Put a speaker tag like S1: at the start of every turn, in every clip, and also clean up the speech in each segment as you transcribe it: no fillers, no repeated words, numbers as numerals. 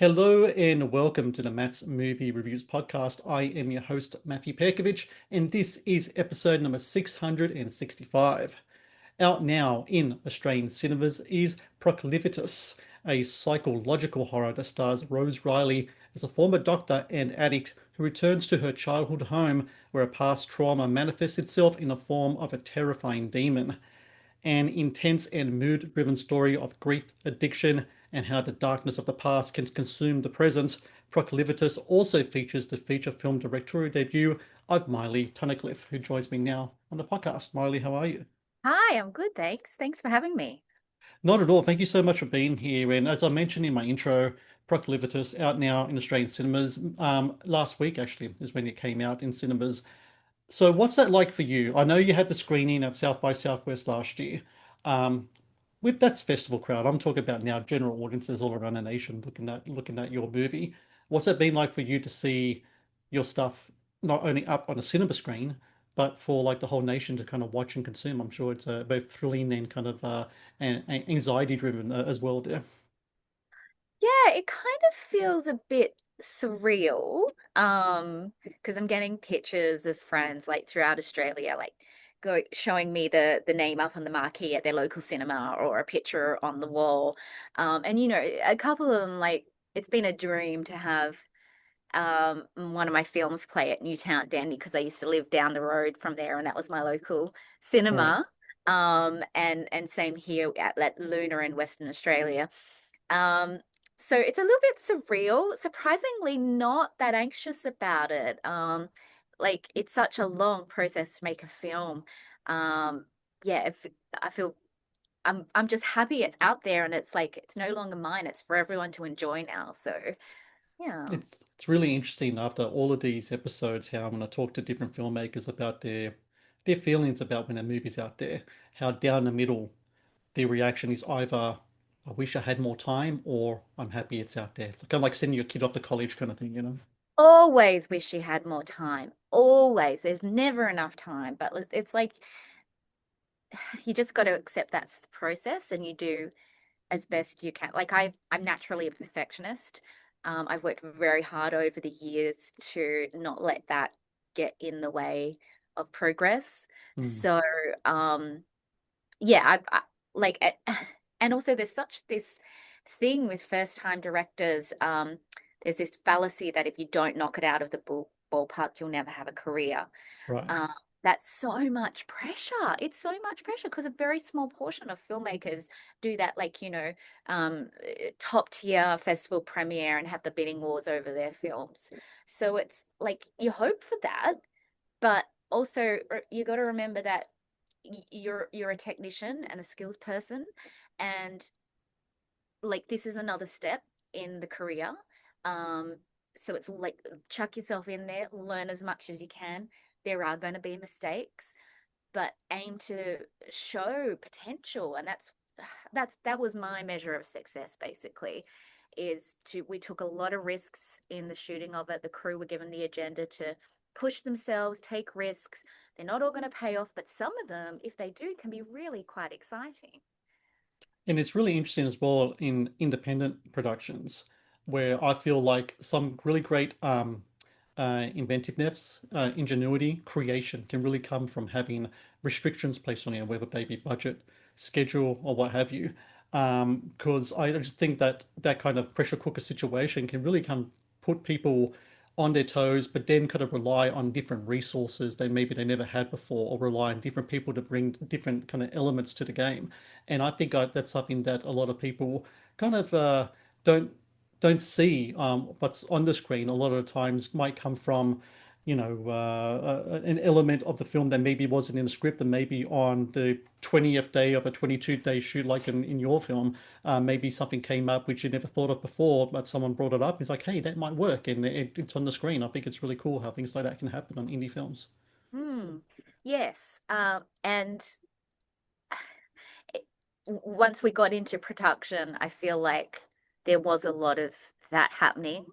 S1: Hello and welcome to the Matt's Movie Reviews podcast. I am your host, Matthew Pejkovic, and this is episode number 665. Out now in Australian cinemas is Proclivitas, a psychological horror that stars Rose Riley as a former doctor and addict who returns to her childhood home where a past trauma manifests itself in the form of a terrifying demon. An intense and mood-driven story of grief, addiction, and how the darkness of the past can consume the present. Proclivitas also features the feature film directorial debut of Miley Tunnecliffe, who joins me now on the podcast. Miley, how are you?
S2: Hi, I'm good, thanks. Thanks for having me.
S1: Not at all. Thank you so much for being here. And as I mentioned in my intro, Proclivitas out now in Australian cinemas. Last week actually is when it came out in cinemas. So what's that like for you? I know you had the screening at South by Southwest last year. Um, with that's festival crowd, I'm talking about now general audiences all around the nation looking at your movie. What's that been like for you to see your stuff not only up on a cinema screen, but for like the whole nation to kind of watch and consume? I'm sure it's both thrilling and kind of and anxiety driven as well there.
S2: Yeah, it kind of feels a bit surreal. Because I'm getting pictures of friends like throughout Australia, like go showing me the name up on the marquee at their local cinema or a picture on the wall. And a couple of them like it's been a dream to have one of my films play at Newtown Dandy because I used to live down the road from there and that was my local
S1: Right.
S2: cinema. And same here at Luna in Western Australia. Um, so it's a little bit surreal, surprisingly not that anxious about it. Like it's such a long process to make a film. Um, yeah, if I feel I'm just happy it's out there and it's like it's no longer mine, it's for everyone to enjoy now. So yeah.
S1: It's really interesting after all of these episodes how I'm going to talk to different filmmakers about their feelings about when a movie's out there, how down the middle the reaction is either I wish I had more time or I'm happy it's out there. Kind of like sending your kid off to college kind of thing, you know?
S2: Always wish you had more time. Always. There's never enough time. But it's like you just got to accept that's the process and you do as best you can. Like I'm naturally a perfectionist. I've worked very hard over the years to not let that get in the way of progress.
S1: Mm,
S2: So, um, yeah, like, and also there's such this thing with first time directors. There's this fallacy that if you don't knock it out of the ballpark, you'll never have a career.
S1: right.
S2: Um, that's so much pressure. It's so much pressure because a very small portion of filmmakers do that, like, top tier festival premiere and have the bidding wars over their films. So it's like you hope for that, but also you got to remember that you're a technician and a skills person, and like this is another step in the career. Um, so it's like chuck yourself in there, learn as much as you can. There are going to be mistakes, but aim to show potential, and that was my measure of success basically. Is to we took a lot of risks in the shooting of it. The crew were given the agenda to push themselves, take risks. They're not all going to pay off, but some of them, if they do, can be really quite exciting.
S1: And it's really interesting as well in independent productions where I feel like some really great inventiveness, ingenuity, creation can really come from having restrictions placed on you, whether they be budget, schedule, or what have you. Because I just think that that kind of pressure cooker situation can really come put people on their toes, but then kind of rely on different resources they maybe they never had before, or rely on different people to bring different kind of elements to the game. And I think that's something that a lot of people kind of don't don't see what's on the screen. A lot of the times might come from, an element of the film that maybe wasn't in the script, and maybe on the 20th day of a 22-day shoot, like in your film, maybe something came up which you never thought of before, but someone brought it up. It's like, hey, that might work, and it's on the screen. I think it's really cool how things like that can happen on indie films.
S2: Hmm. Yes. And it, once we got into production, I feel like there was a lot of that happening.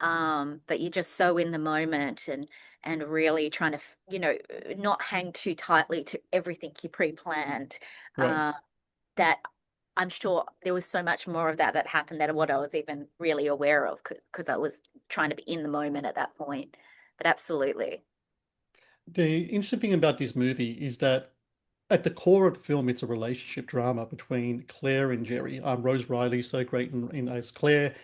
S2: But you're just so in the moment and really trying to, not hang too tightly to everything you pre-planned.
S1: Right.
S2: Uh, that I'm sure there was so much more of that that happened than what I was even really aware of because I was trying to be in the moment at that point. But absolutely.
S1: The interesting thing about this movie is that at the core of the film, it's a relationship drama between Claire and Jerry. Rose Riley's so great in as Claire,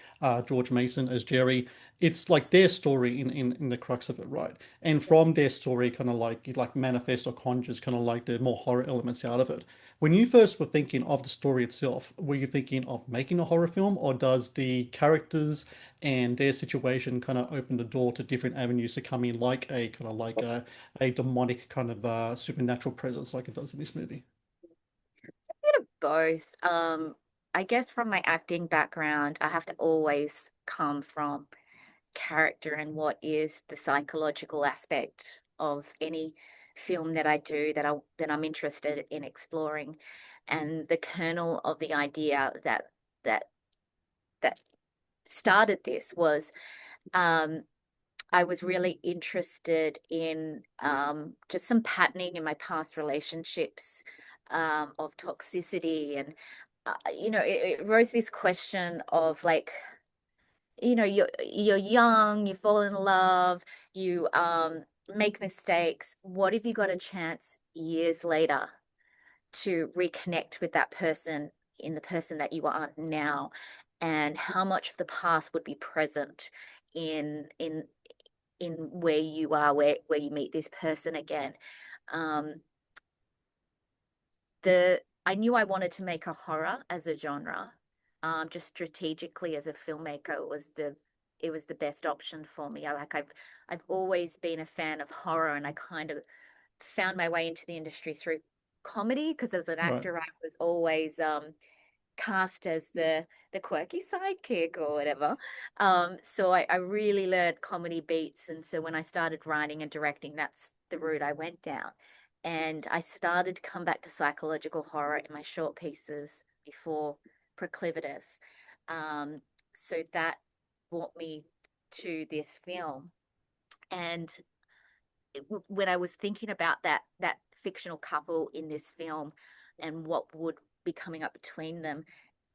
S1: George Mason as Jerry. It's like their story in the crux of it, right? And from their story, kind of like it like manifests or conjures kind of like the more horror elements out of it. When you first were thinking of the story itself, were you thinking of making a horror film, or does the characters and their situation kind of open the door to different avenues to come in, like a kind of like a demonic kind of supernatural presence like it does in this movie?
S2: Bit of both. I guess from my acting background, I have to always come from character and what is the psychological aspect of any film that I do that I'm interested in exploring. And the kernel of the idea that that started this was um I was really interested in just some patterning in my past relationships of toxicity. And, it rose this question of like, you're young, you fall in love, you make mistakes. What if you got a chance years later to reconnect with that person in the person that you are now? And how much of the past would be present in where you are, where you meet this person again. Um, the I knew I wanted to make a horror as a genre. Just strategically as a filmmaker, it was the best option for me. I've always been a fan of horror, and I kind of found my way into the industry through comedy because as an
S1: Right.
S2: actor, I was always cast as the quirky sidekick or whatever. So I really learned comedy beats, and so when I started writing and directing, that's the route I went down. And I started to come back to psychological horror in my short pieces before Proclivitas. Um, so that brought me to this film. And when I was thinking about that fictional couple in this film and what would be coming up between them,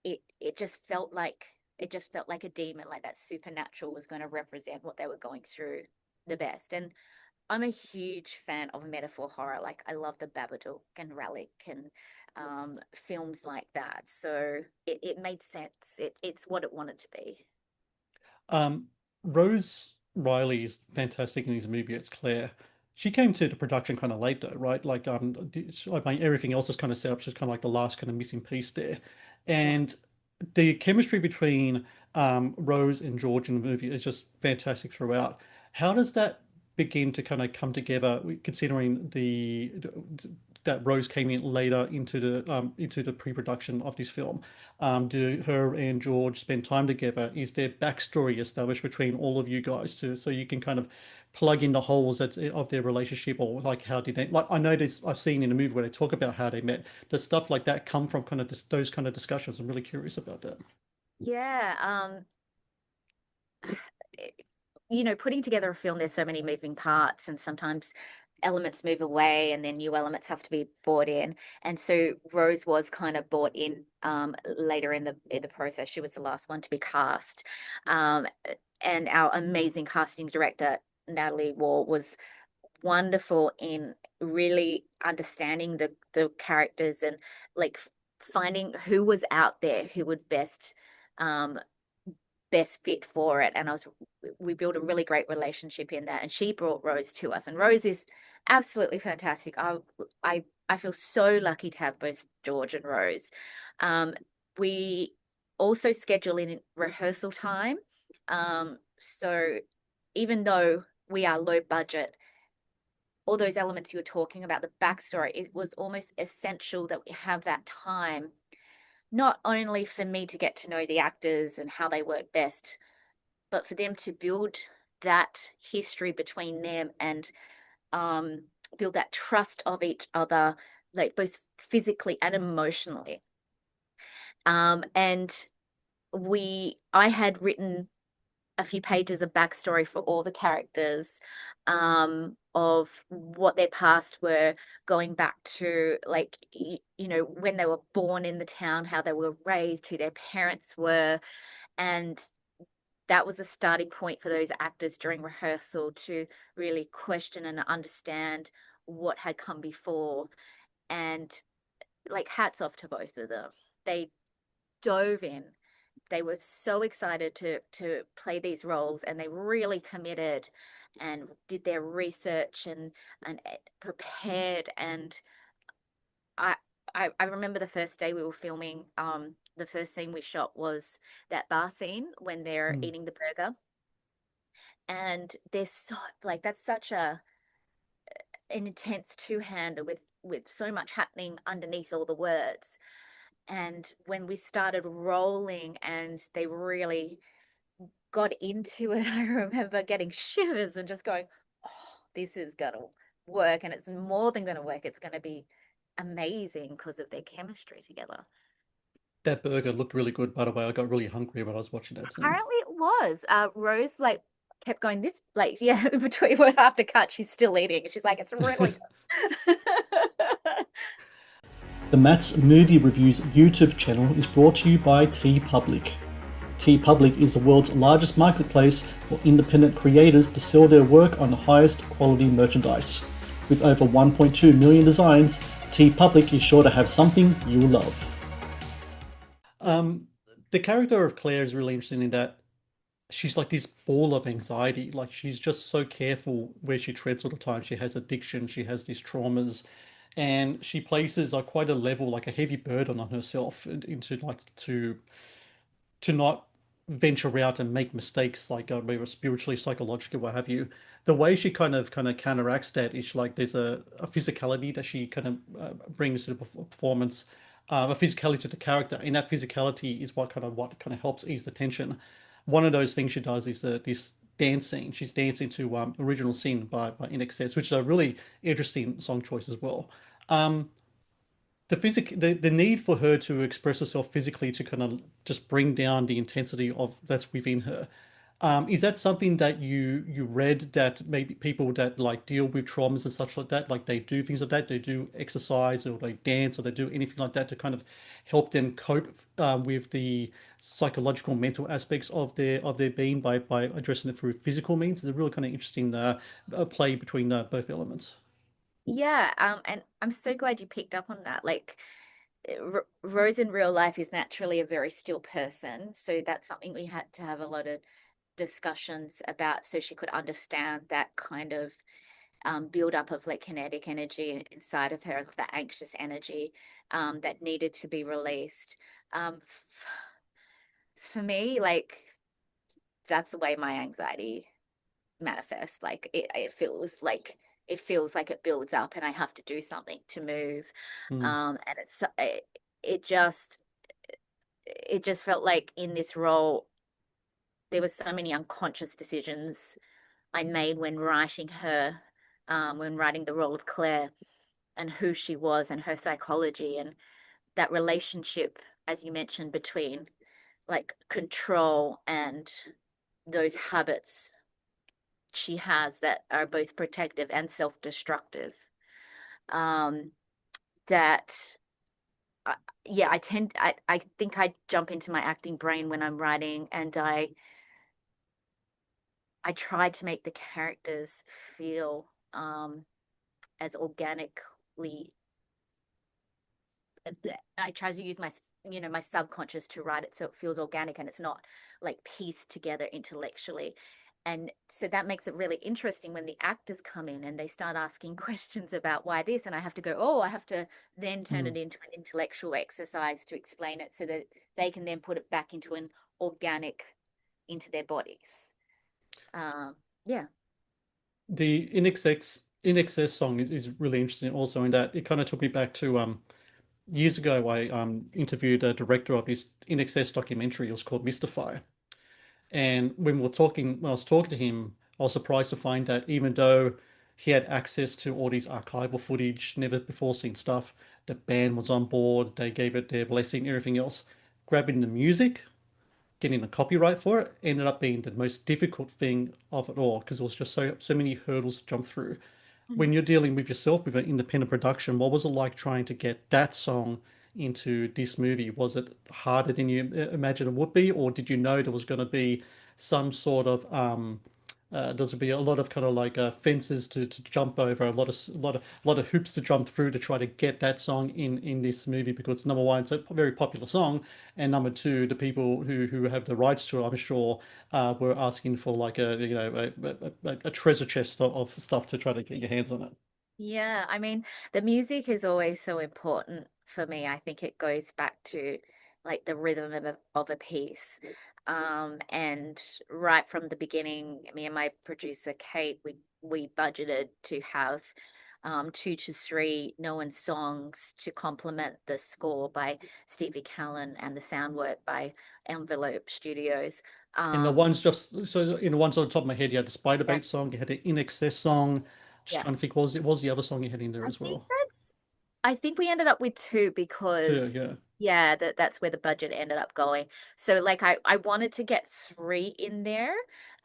S2: it just felt like a demon, like that supernatural was going to represent what they were going through the best. And I'm a huge fan of metaphor horror. Like I love the Babadook and Relic and films like that. So it made sense. It's what it wanted to be.
S1: Um, Rose Riley is fantastic in his movie. It's Claire. She came to the production kind of late though, right? Like I mean, everything else is kind of set up. She's kind of like the last kind of missing piece there,
S2: Yeah.
S1: and the chemistry between Rose and George in the movie is just fantastic throughout. How does that begin to kind of come together, considering that Rose came in later into the pre-production of this film? Do her and George spend time together? Is there backstory established between all of you guys to so you can kind of plug in the holes of their relationship, or like how did they like I know this I've seen in a movie where they talk about how they met. Does stuff like that come from kind of those kind of discussions? I'm really curious about that.
S2: Yeah. Putting together a film, there's so many moving parts, and sometimes elements move away, and then new elements have to be brought in. And so Rose was kind of brought in later in the process. She was the last one to be cast, um, and our amazing casting director Natalie Wall was wonderful in really understanding the characters and like finding who was out there who would um best fit for it. And we built a really great relationship in that. And she brought Rose to us. And Rose is absolutely fantastic. I feel so lucky to have both George and Rose. We also schedule in rehearsal time. So even though we are low budget, all those elements you were talking about, the backstory, it was almost essential that we have that time, not only for me to get to know the actors and how they work best, but for them to build that history between them and um, build that trust of each other, like both physically and emotionally. And I had written a a few pages of backstory for all the characters, of what their past were, going back to like you know, when they were born in the town, how they were raised, who their parents were, and that was a starting point for those actors during rehearsal to really question and understand what had come before. And like, hats off to both of them. They dove in. They were so excited to play these roles, and they really committed and did their research and prepared. And I I remember the first day we were filming, the first scene we shot was that bar scene when they're
S1: Mm.
S2: eating the burger. And there's so, like, that's such an intense two-hander with so much happening underneath all the words. And when we started rolling and they really got into it, I remember getting shivers and just going, oh, this is gonna work. And it's more than gonna work, it's gonna be amazing because of their chemistry together.
S1: That burger looked really good, by the way. I got really hungry when I was watching that scene.
S2: Apparently it was. Rose like kept going this, like, yeah, between work after cut, she's still eating. She's like, it's really good.
S1: The Matt's Movie Reviews YouTube channel is brought to you by TeePublic. TeePublic is the world's largest marketplace for independent creators to sell their work on the highest quality merchandise. With over 1.2 million designs, TeePublic is sure to have something you'll love. Um, the character of Claire is really interesting in that she's like this ball of anxiety. Like she's just so careful where she treads all the time. She has addiction, she has these traumas, and she places like quite a level, like a heavy burden on herself into like to not venture out and make mistakes, like whether spiritually, psychologically, what have you. The way she kind of counteracts that is like there's a physicality that she kind of brings to the performance, a physicality to the character, and that physicality is what kind of helps ease the tension. One of those things she does is this dance scene. She's dancing to Original Sin by In Excess, which is a really interesting song choice as well. Um, the need for her to express herself physically to kind of just bring down the intensity of that's within her. Is that something that you read that maybe people that like deal with traumas and such like that, like they do things like that, they do exercise or they dance or they do anything like that to kind of help them cope with the psychological mental aspects of their being by addressing it through physical means? It's a really kind of interesting play between both elements.
S2: Yeah, and I'm so glad you picked up on that. Like, Rose in real life is naturally a very still person, so that's something we had to have a lot of discussions about, so she could understand that kind of build up of like kinetic energy inside of her, of the anxious energy that needed to be released. For me, like, that's the way my anxiety manifests. Like, it feels like it builds up and I have to do something to move.
S1: Mm.
S2: And it just it just felt like in this role there were so many unconscious decisions I made when writing her, when writing the role of Claire, and who she was and her psychology and that relationship, as you mentioned, between like control and those habits she has that are both protective and self-destructive. Um, that I, yeah, I think I jump into my acting brain when I'm writing, and I try to make the characters feel as organically. I try to use my, you know, my subconscious to write it so it feels organic and it's not like pieced together intellectually. And so that makes it really interesting when the actors come in and they start asking questions about why this, and I have to go, oh, I have to then turn
S1: Mm.
S2: it into an intellectual exercise to explain it so that they can then put it back into an organic into their bodies. Yeah.
S1: The In Excess song is really interesting also in that it kind of took me back to years ago. I interviewed a director of his In Excess documentary. It was called Mystify. And when I was talking to him, I was surprised to find that even though he had access to all these archival footage, never before seen stuff, the band was on board, they gave it their blessing, everything else. Grabbing the music getting a copyright for it ended up being the most difficult thing of it all because it was just so many hurdles to jump through. When
S2: Mhm.
S1: you're dealing with yourself with an independent production, what was it like trying to get that song into this movie? Was it harder than you imagined it would be, or did you know there was going to be some sort of there's going to be a lot of kind of like fences to jump over, a lot of hoops to jump through to try to get that song in this movie because number one, it's a very popular song, and number two, the people who have the rights to it, I'm sure, were asking for like a treasure chest of stuff to try to get your hands on it.
S2: Yeah, I mean, the music is always so important for me. I think it goes back to like the rhythm of a piece. And right from the beginning, me and my producer Kate, we budgeted to have 2 to 3 known songs to complement the score by Stevie Callan and the sound work by Envelope Studios.
S1: In the
S2: Um,
S1: ones just so in the ones on the top of my head, you had the Spider
S2: yeah,
S1: Bait song, you had the In Excess song. Just
S2: yeah.
S1: trying to think, what was the other song you had in there
S2: I
S1: as
S2: think
S1: well?
S2: that's I think we ended up with two
S1: Two,
S2: because
S1: yeah,
S2: yeah, that's where the budget ended up going. So like I wanted to get three in there.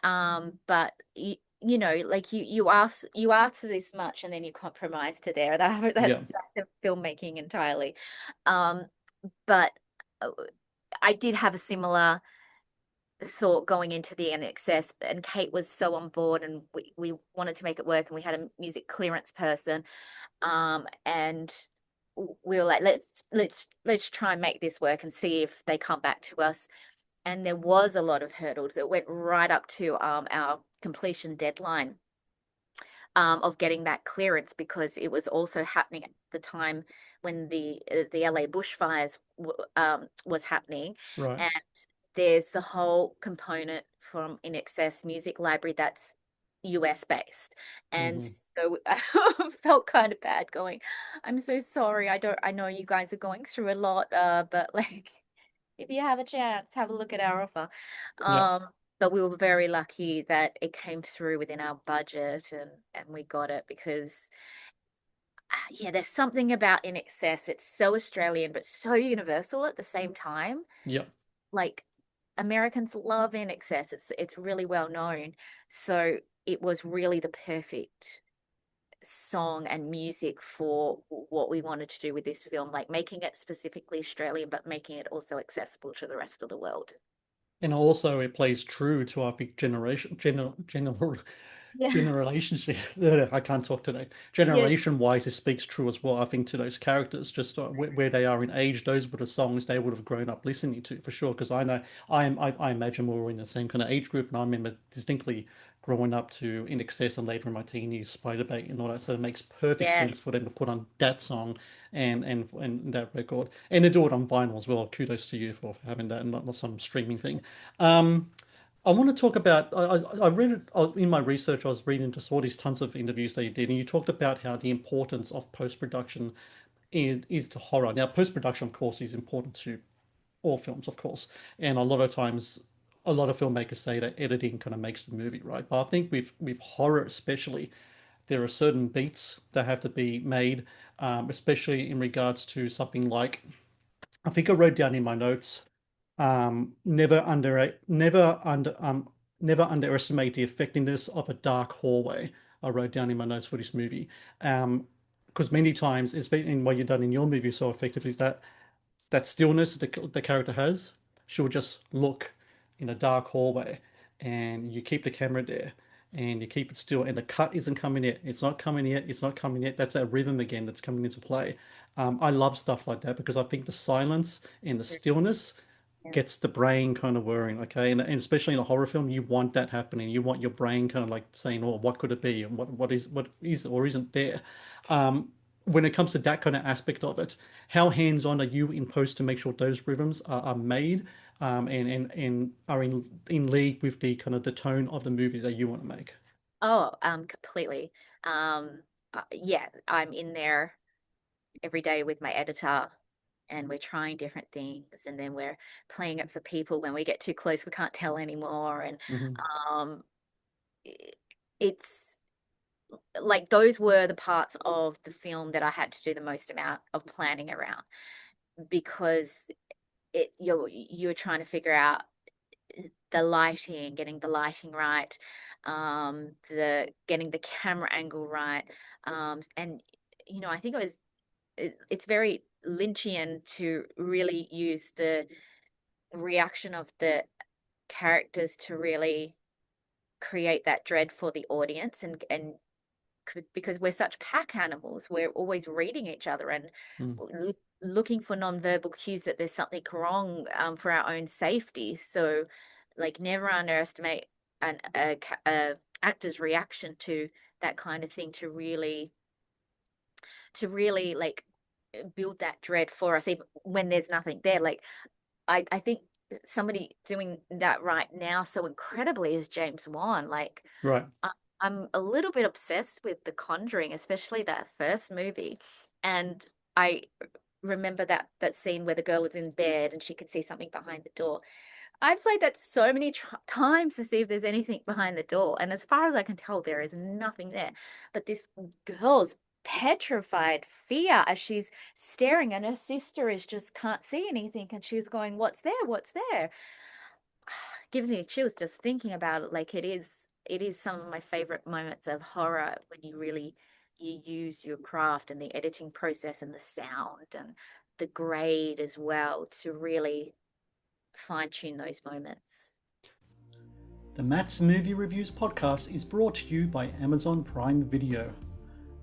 S2: But like you ask for this much and then you compromise to there. That's
S1: yeah.
S2: that's filmmaking entirely. Um, but uh, I did have a similar thought going into the NXS, and Kate was so on board and we wanted to make it work, and we had a music clearance person, and we were like, let's try and make this work and see if they come back to us. And there was a lot of hurdles. It went right up to our completion deadline of getting that clearance because it was also happening at the time when the LA bushfires was happening,
S1: Right.
S2: and there's the whole component from In Excess Music Library that's US based. And
S1: Hmm.
S2: so I felt kind of bad going, I'm so sorry. I know you guys are going through a lot, but like if you have a chance, have a look at our offer.
S1: Yeah.
S2: But we were very lucky that it came through within our budget, and we got it because yeah, there's something about In Excess. It's so Australian but so universal at the same time.
S1: Yeah.
S2: Like Americans love In Excess. It's really well known. So it was really the perfect song and music for what we wanted to do with this film, like making it specifically Australian, but making it also accessible to the rest of the world.
S1: And also it plays true to our big
S2: Yeah.
S1: generation. I can't talk today.
S2: Yeah.
S1: Generation wise, it speaks true as well. I think to those characters, just where they are in age, those were the songs they would have grown up listening to for sure. Because I know I imagine we were in the same kind of age group, and I remember distinctly growing up to In Excess and later in my teenies, Spider Bait and all that. So it makes perfect
S2: Yeah.
S1: sense for them to put on that song and that record, and to do it on vinyl as well. Kudos to you for having that and not some streaming thing. Um, I want to talk about. I read it in my research. I was reading just all these tons of interviews that you did, and you talked about how the importance of post production is to horror. Now, post production, of course, is important to all films, of course, and a lot of times, a lot of filmmakers say that editing kind of makes the movie, right? But I think with horror, especially, there are certain beats that have to be made, especially in regards to something like I think I wrote down in my notes, never underestimate the effectiveness of a dark hallway. I wrote down in my notes for this movie. Because many times, it's been in what you've done in your movie so effectively is that stillness that the character has, she'll just look in a dark hallway and you keep the camera there and you keep it still and the cut isn't coming yet. It's not coming yet. It's not coming yet. That's that rhythm again that's coming into play. I love stuff like that because I think the silence and the stillness
S2: Yeah.
S1: gets the brain kind of whirring, okay? And especially in a horror film, you want that happening. You want your brain kind of like saying, "Oh, what could it be? And what is or isn't there?" Um, when it comes to that kind of aspect of it, how hands-on are you in post to make sure those rhythms are made and are in league with the kind of the tone of the movie that you want to make?
S2: Oh, completely. Yeah, I'm in there every day with my editor, and we're trying different things, and then we're playing it for people. When we get too close, we can't tell anymore. And
S1: Hmm.
S2: um, i- it's like those were the parts of the film that I had to do the most amount of planning around because you're trying to figure out the lighting, getting the lighting right, the getting the camera angle right, and I think it's very Lynchian to really use the reaction of the characters to really create that dread for the audience, and because we're such pack animals, we're always reading each other and
S1: Mm.
S2: looking for nonverbal cues that there's something wrong, for our own safety. So, like, never underestimate a actor's reaction to that kind of thing to really like build that dread for us, even when there's nothing there. Like, I think somebody doing that right now so incredibly is James Wan. Like,
S1: Right.
S2: I, I'm a little bit obsessed with The Conjuring, especially that first movie. And I remember that scene where the girl is in bed and she can see something behind the door. I've played that so many times to see if there's anything behind the door, and as far as I can tell, there is nothing there. But this girl's petrified fear as she's staring, and her sister is just can't see anything, and she's going, "What's there? What's there?" Gives me chills just thinking about it. Like, it is some of my favorite moments of horror when you use your craft and the editing process and the sound and the grade as well to really fine tune those moments.
S1: The Matt's Movie Reviews podcast is brought to you by Amazon Prime Video.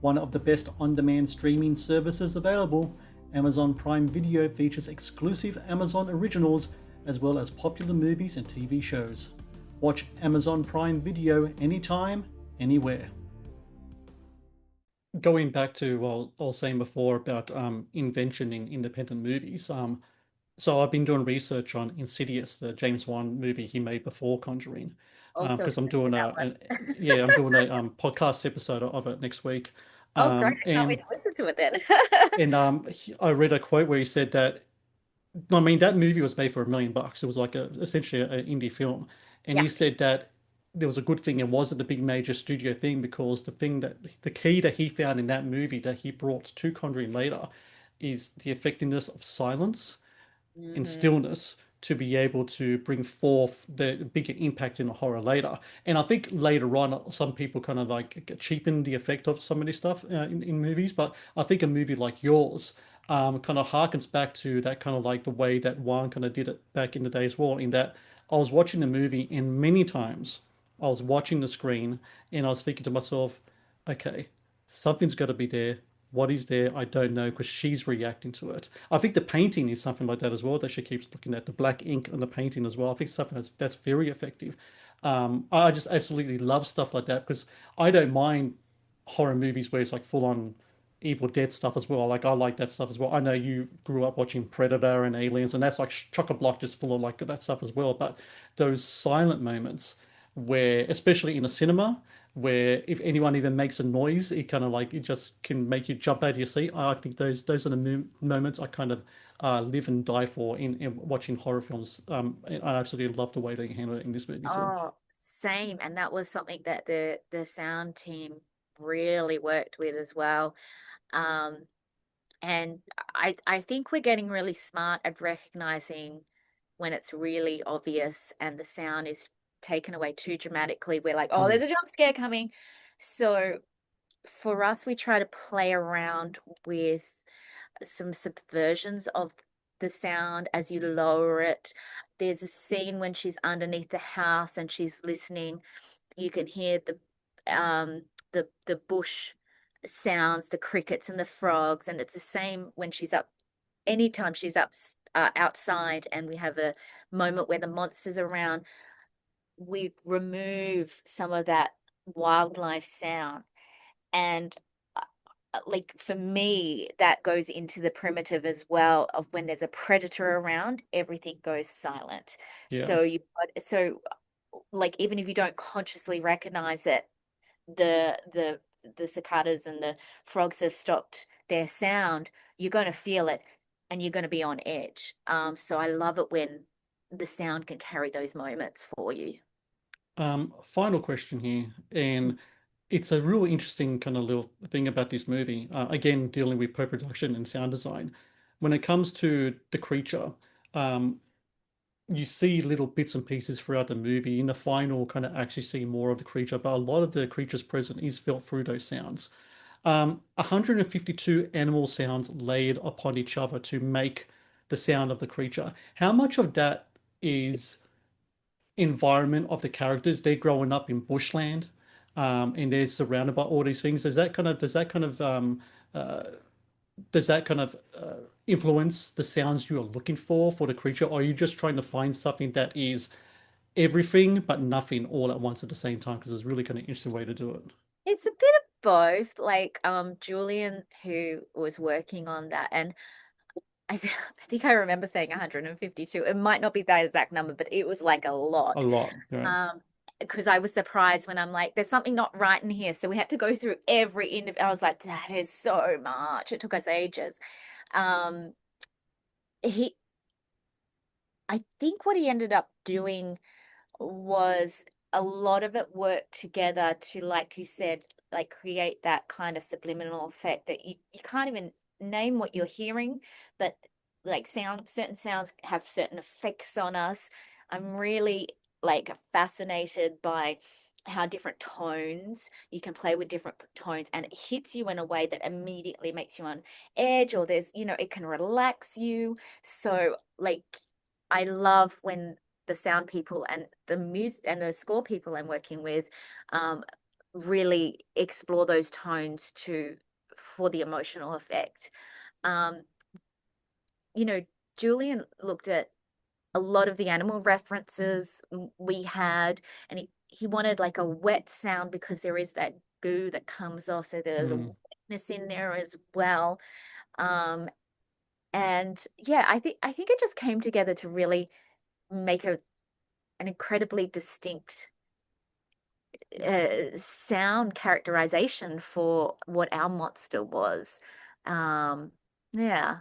S1: One of the best on-demand streaming services available, Amazon Prime Video features exclusive Amazon originals as well as popular movies and TV shows. Watch Amazon Prime Video anytime, anywhere. Going back to what I was saying before about invention in independent movies, so I've been doing research on Insidious, the James Wan movie he made before Conjuring,
S2: Also
S1: because I'm
S2: obsessed
S1: doing
S2: with that one.
S1: yeah, I'm doing a podcast episode of it next week,
S2: Oh, great.
S1: um,
S2: I can't wait
S1: and
S2: to listen to it then.
S1: I read a quote where he said that, I mean, that movie was made for $1 million. It was like essentially an indie film, and
S2: Yeah.
S1: he said that there was a good thing it wasn't a big major studio thing because the key that he found in that movie that he brought to Conjuring later is the effectiveness of silence and
S2: Hmm.
S1: stillness to be able to bring forth the bigger impact in the horror later. And I think later on, some people kind of like cheapen the effect of some of this stuff in movies. But I think a movie like yours kind of harkens back to that kind of like the way that Wan kind of did it back in the day as well. In that I was watching the movie, and many times I was watching the screen and I was thinking to myself, okay, something's got to be there. What is there? I don't know because she's reacting to it. I think the painting is something like that as well that she keeps looking at, the black ink on the painting as well. I think something that's very effective. I just absolutely love stuff like that because I don't mind horror movies where it's like full on Evil Dead stuff as well. Like I like that stuff as well. I know you grew up watching Predator and Aliens, and that's like chock-a-block just full of like that stuff as well. But those silent moments where, especially in a cinema, where if anyone even makes a noise, it kind of like it just can make you jump out of your seat. I think those are the moments I kind of live and die for in watching horror films. And I absolutely love the way they handle it in this movie too.
S2: Oh, same. And that was something that the sound team really worked with as well. Um, and I think we're getting really smart at recognizing when it's really obvious and the sound is taken away too dramatically. We're like, oh,
S1: Mm,
S2: there's a jump scare coming. So for us, we try to play around with some subversions of the sound as you lower it. There's a scene when she's underneath the house and she's listening. You can hear um the bush sounds, the crickets and the frogs, and it's the same when she's up. Anytime she's up outside, and we have a moment where the monster's around, we remove some of that wildlife sound. And like, for me, that goes into the primitive as well of when there's a predator around, everything goes silent.
S1: yeah.
S2: So like, even if you don't consciously recognize it, the the cicadas and the frogs have stopped their sound, you're going to feel it and you're going to be on edge. So I love it when the sound can carry those moments for you.
S1: Final question here, and it's a real interesting kind of little thing about this movie. Again, dealing with post-production and sound design. When it comes to the creature, um, you see little bits and pieces throughout the movie. In the final, kind of actually see more of the creature, but a lot of the creatures present is felt through those sounds. 152 animal sounds laid upon each other to make the sound of the creature. How much of that is environment of the characters? They're growing up in bushland, and they're surrounded by all these things. Uh, does that kind of influence the sounds you're looking for the creature? Or are you just trying to find something that is everything but nothing all at once at the same time? Because it's really kind of interesting way to do it.
S2: It's a bit of both. Like Julian, who was working on that, and I think I remember saying 152. It might not be that exact number, but it was like a
S1: A
S2: lot.
S1: lot, right?
S2: Um, because I was surprised when I'm like, there's something not right in here. So we had to go through every I was like, that is so much. It took us ages. Um, he, I think what he ended up doing was a lot of it worked together to, like you said, like create that kind of subliminal effect that you can't even name what you're hearing, but like certain sounds have certain effects on us. I'm really like fascinated by how different tones you can play with different tones and it hits you in a way that immediately makes you on edge, or there's, it can relax you. So like I love when the sound people and the music and the score people I'm working with um, really explore those tones to for the emotional effect. Um, you know, Julian looked at a lot of the animal references we had, and he wanted like a wet sound because there is that goo that comes off, so there's a
S1: Mm.
S2: wetness in there as well. Um, and yeah, I think it just came together to really make an incredibly distinct sound characterization for what our monster was. Um, yeah.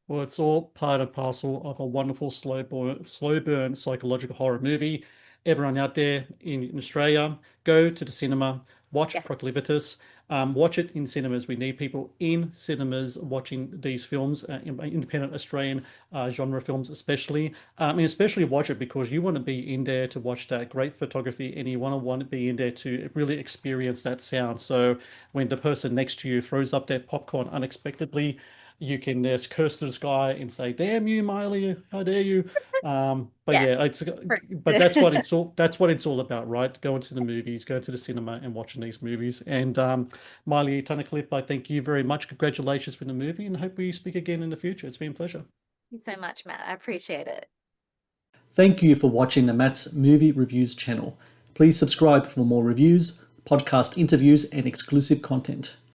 S1: Well, it's all part and parcel of a wonderful slow burn psychological horror movie. Everyone out there in Australia, go to the cinema, watch
S2: Yes.
S1: Proclivitas, watch it in cinemas. We need people in cinemas watching these films, independent Australian genre films, especially. And especially watch it because you want to be in there to watch that great photography, and you want to be in there to really experience that sound. So when the person next to you throws up their popcorn unexpectedly, you can just curse to the sky and say, "Damn you, Miley! How dare you!" But
S2: Yes.
S1: yeah, but that's what it's all about, right? Going to the movies, going to the cinema, and watching these movies. And Miley Tunnecliffe, I thank you very much. Congratulations for the movie, and hope we speak again in the future. It's been a pleasure.
S2: Thank you so much, Matt. I appreciate it.
S1: Thank you for watching the Matt's Movie Reviews channel. Please subscribe for more reviews, podcast interviews, and exclusive content.